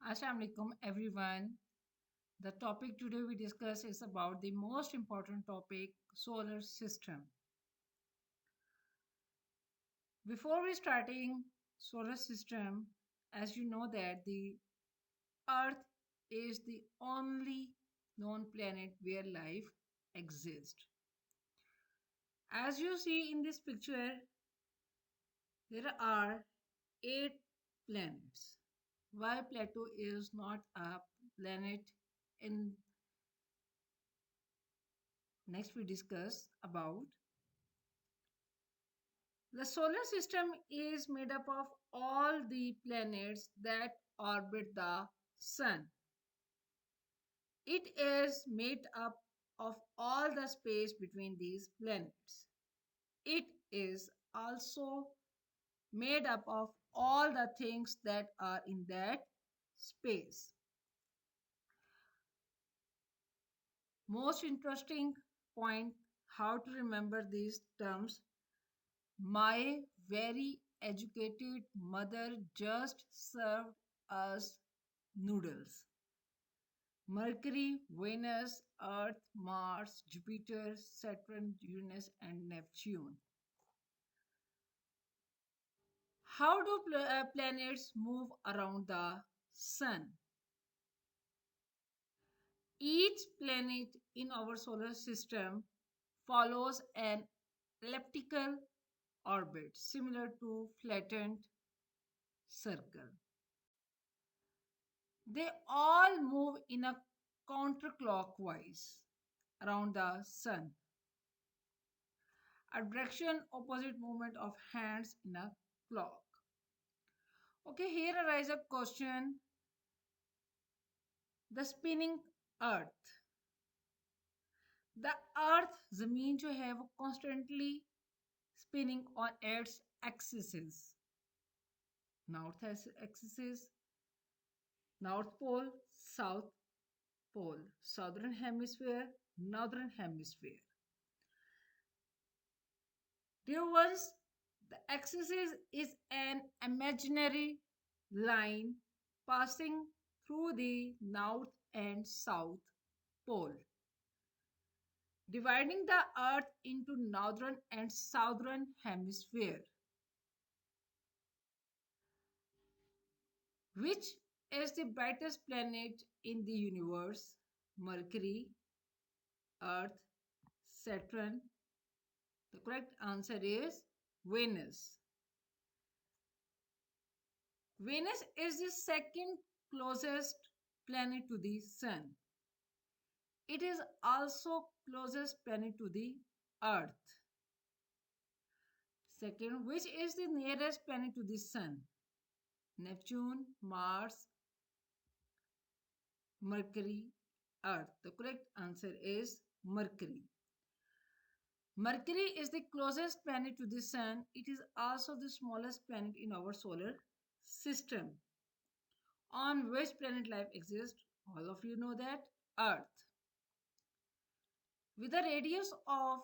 Assalamualaikum everyone. The topic today we discuss is about the most important topic, solar system. Before we starting solar system, as you know that the Earth is the only known planet where life exists. As you see in this picture, there are 8 planets. Why Plato is not a planet in next we discuss about. The solar system is made up of all the planets that orbit the sun. It is made up of all the space between these planets. It is also made up of all the things that are in that space. Most interesting point how to remember these terms. My very educated mother just served us noodles. Mercury, Venus, Earth, Mars, Jupiter, Saturn, Uranus, and Neptune. How do planets move around the Sun? Each planet in our solar system follows an elliptical orbit similar to flattened circle. They all move in a counterclockwise around the sun, a direction opposite movement of hands in a clock. Okay, here arises a question. The spinning earth. The earth, zameen जो है वो constantly spinning on its axis. North axis, North Pole, South Pole, Southern Hemisphere, Northern Hemisphere. Dear ones, the axis is an imaginary line passing through the north and south pole, dividing the earth into northern and southern hemisphere. Which is the brightest planet in the universe? Mercury, Earth, Saturn. The correct answer is Venus. Venus is the second closest planet to the Sun. It is also closest planet to the Earth. Second, which is the nearest planet to the Sun? Neptune, Mars, Mercury, Earth. The correct answer is Mercury. Mercury is the closest planet to the Sun. It is also the smallest planet in our solar system. On which planet life exists? All of you know that Earth. With a radius of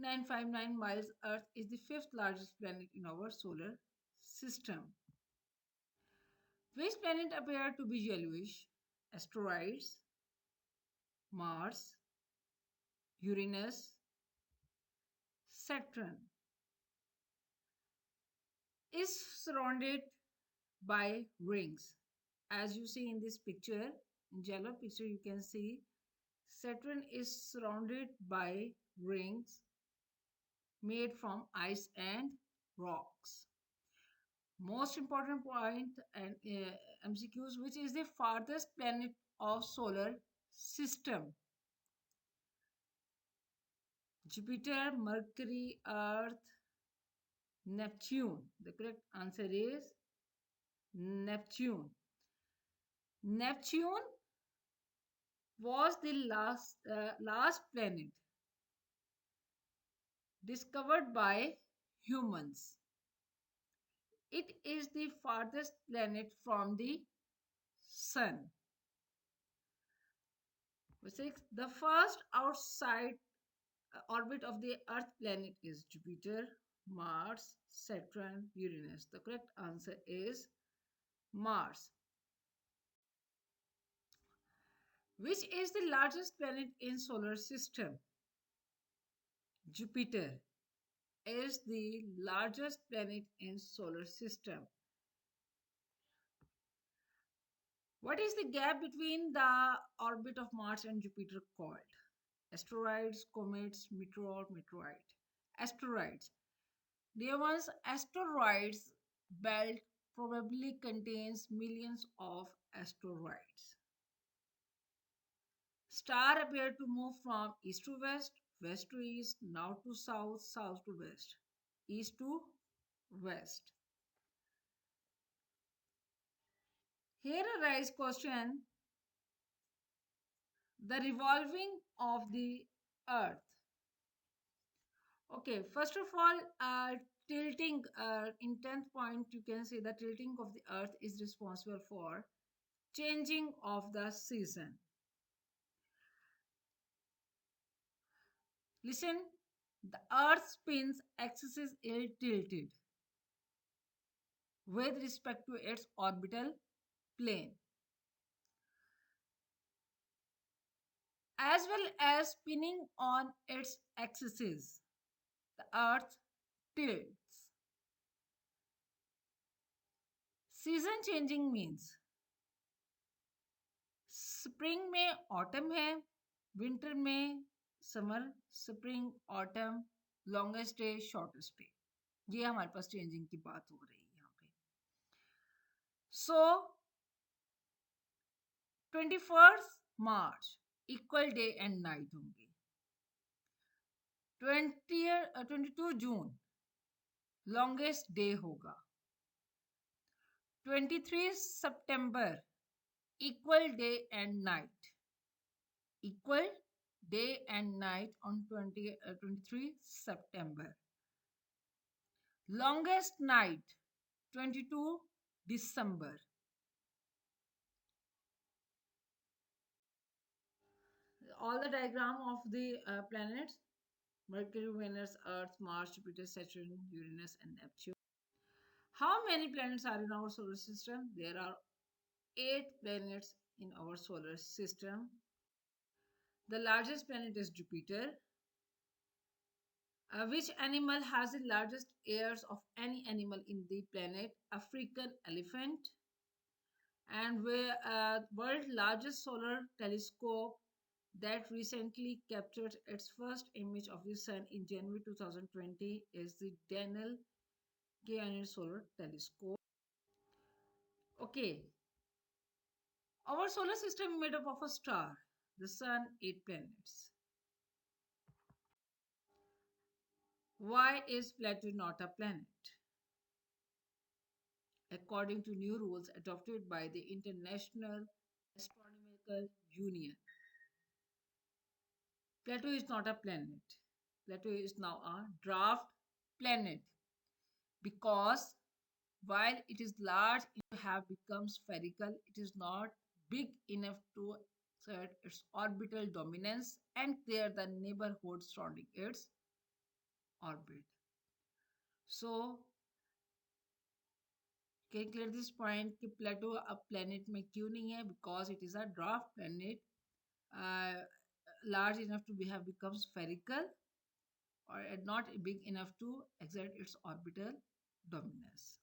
959 miles, Earth is the fifth largest planet in our solar system. Which planet appear to be yellowish? Asteroids, Mars, Uranus, Saturn. Is surrounded by rings. As you see in this picture, in yellow picture, you can see Saturn is surrounded by rings made from ice and rocks. Most important point and MCQs, which is the farthest planet of solar system? Jupiter, Mercury, Earth, Neptune. The correct answer is Neptune. Neptune was the last planet discovered by humans. It is the farthest planet from the sun. The first outside orbit of the Earth planet is Jupiter, Mars, Saturn, Uranus. The correct answer is Mars. Which is the largest planet in solar system? Jupiter is the largest planet in solar system. What is the gap between the orbit of Mars and Jupiter called? Asteroids, comets, meteor, meteorite. Asteroids. Dear ones, asteroids belt probably contains millions of asteroids. Star appear to move from east to west, west to east, now to south, south to west, east to west. Here arise question: the revolving of the earth. Okay, first of all, tilting, in 10th point, you can say the tilting of the earth is responsible for changing of the season. Listen, the earth spins axis is ill tilted with respect to its orbital plane, as well as spinning on its axis. The earth tilts. Season changing means spring में autumn है, winter में summer, spring autumn, longest day shortest day, ये हमारे पास changing की बात हो रही है यहाँ पे. सो 21 मार्च इक्वल डे एंड नाइट होंगे. 22 जून लॉन्गेस्ट डे होगा. 23 सितंबर equal day and night. Equal day and night on 23 September. Longest night 22 December. All the diagram of the planets: Mercury, Venus, Earth, Mars, Jupiter, Saturn, Uranus, and Neptune. How many planets are in our solar system? There are 8 planets in our solar system. The largest planet is Jupiter. Which animal has the largest ears of any animal in the planet? African elephant. And where world largest solar telescope that recently captured its first image of the sun in January 2020 is the Daniel K Solar Telescope. Okay, our solar system made up of a star, the sun, 8 planets. Why is Plato not a planet? According to new rules adopted by the International Astronomical Union, Plato is not a planet. Plato is now a draft planet because while it is large, it have become spherical. It is not big enough to exert its orbital dominance and clear the neighborhood surrounding its orbit. So, can clear this point कि Plato a planet में क्यों नहीं है? Because it is a dwarf planet, large enough to have become spherical or not big enough to exert its orbital dominance.